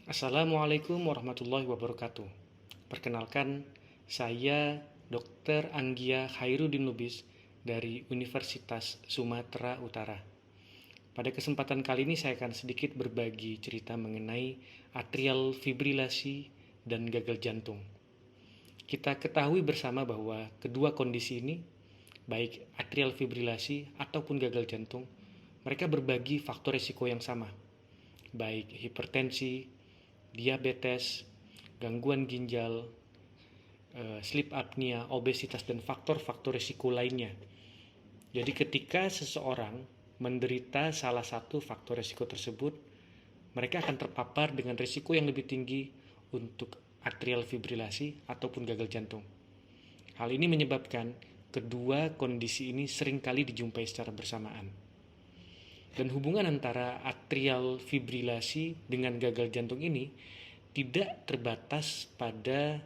Assalamualaikum warahmatullahi wabarakatuh. Perkenalkan, saya Dr. Anggia Khairuddin Lubis dari Universitas Sumatera Utara. Pada kesempatan kali ini saya akan sedikit berbagi cerita mengenai atrial fibrilasi dan gagal jantung. Kita ketahui bersama bahwa kedua kondisi ini, baik atrial fibrilasi ataupun gagal jantung, mereka berbagi faktor risiko yang sama, baik hipertensi, diabetes, gangguan ginjal, sleep apnea, obesitas, dan faktor-faktor risiko lainnya. Jadi ketika seseorang menderita salah satu faktor risiko tersebut, mereka akan terpapar dengan risiko yang lebih tinggi untuk atrial fibrilasi ataupun gagal jantung. Hal ini menyebabkan kedua kondisi ini seringkali dijumpai secara bersamaan. Dan hubungan antara atrial fibrilasi dengan gagal jantung ini tidak terbatas pada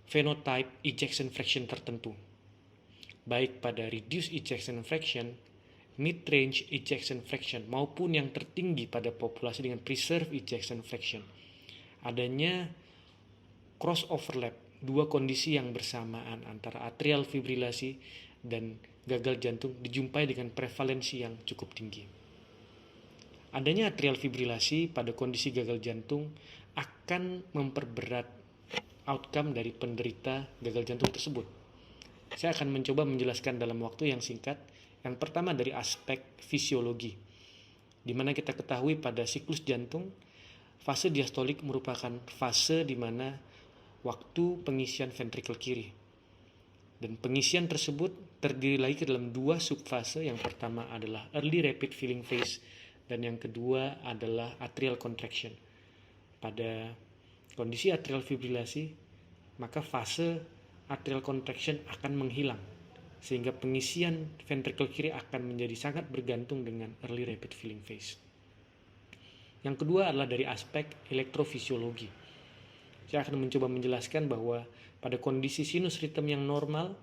phenotype ejection fraction tertentu, baik pada reduced ejection fraction, mid-range ejection fraction, maupun yang tertinggi pada populasi dengan preserved ejection fraction. Adanya cross overlap dua kondisi yang bersamaan antara atrial fibrilasi dan gagal jantung dijumpai dengan prevalensi yang cukup tinggi. Adanya atrial fibrilasi pada kondisi gagal jantung akan memperberat outcome dari penderita gagal jantung tersebut. Saya akan mencoba menjelaskan dalam waktu yang singkat. Yang pertama dari aspek fisiologi, di mana kita ketahui pada siklus jantung, fase diastolik merupakan fase di mana waktu pengisian ventrikel kiri. Dan pengisian tersebut terdiri lagi ke dalam dua subfase. Yang pertama adalah early rapid filling phase, dan yang kedua adalah atrial contraction. Pada kondisi atrial fibrilasi, maka fase atrial contraction akan menghilang, sehingga pengisian ventrikel kiri akan menjadi sangat bergantung dengan early rapid filling phase. Yang kedua adalah dari aspek elektrofisiologi. Saya akan mencoba menjelaskan bahwa pada kondisi sinus rhythm yang normal,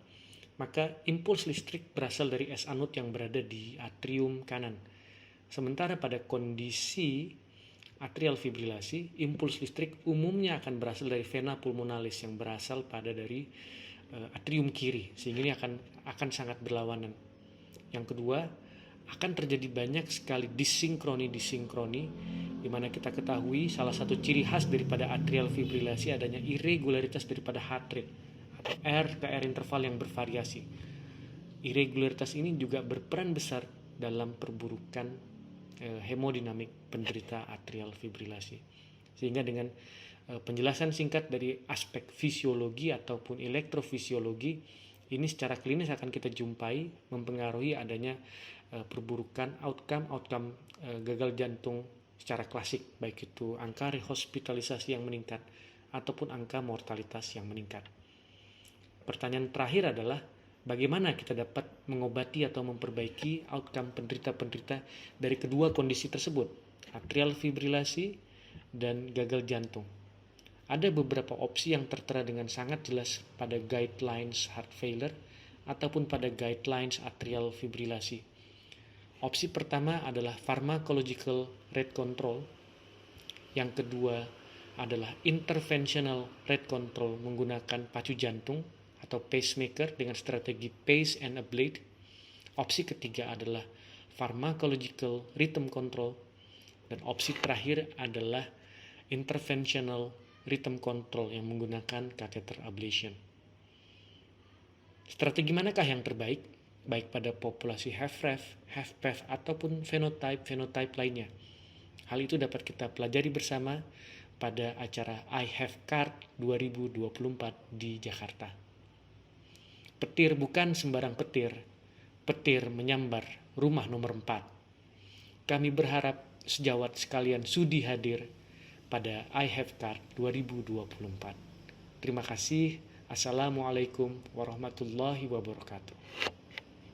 maka impuls listrik berasal dari S anode yang berada di atrium kanan. Sementara pada kondisi atrial fibrilasi, impuls listrik umumnya akan berasal dari vena pulmonalis yang berasal dari atrium kiri, sehingga ini akan sangat berlawanan. Yang kedua, akan terjadi banyak sekali disinkroni, di mana kita ketahui salah satu ciri khas daripada atrial fibrilasi adanya irregularitas daripada heart rate atau R ke R interval yang bervariasi. Irregularitas ini juga berperan besar dalam perburukan hemodinamik penderita atrial fibrilasi. Sehingga dengan penjelasan singkat dari aspek fisiologi ataupun elektrofisiologi, ini secara klinis akan kita jumpai mempengaruhi adanya perburukan outcome gagal jantung secara klasik, baik itu angka rehospitalisasi yang meningkat ataupun angka mortalitas yang meningkat. Pertanyaan terakhir adalah bagaimana kita dapat mengobati atau memperbaiki outcome penderita-penderita dari kedua kondisi tersebut, atrial fibrilasi dan gagal jantung. Ada beberapa opsi yang tertera dengan sangat jelas pada guidelines heart failure ataupun pada guidelines atrial fibrilasi. Opsi pertama adalah pharmacological rate control. Yang kedua adalah interventional rate control menggunakan pacu jantung atau pacemaker dengan strategi pace and ablate. Opsi ketiga adalah pharmacological rhythm control, dan opsi terakhir adalah interventional rhythm control yang menggunakan catheter ablation. Strategi manakah yang terbaik, baik pada populasi HFrEF, HFpEF ataupun phenotype lainnya? Hal itu dapat kita pelajari bersama pada acara iHealthCard 2024 di Jakarta. Petir bukan sembarang petir, petir menyambar rumah nomor 4. Kami berharap sejawat sekalian sudi hadir pada iHealthCard 2024. Terima kasih. Assalamualaikum warahmatullahi wabarakatuh.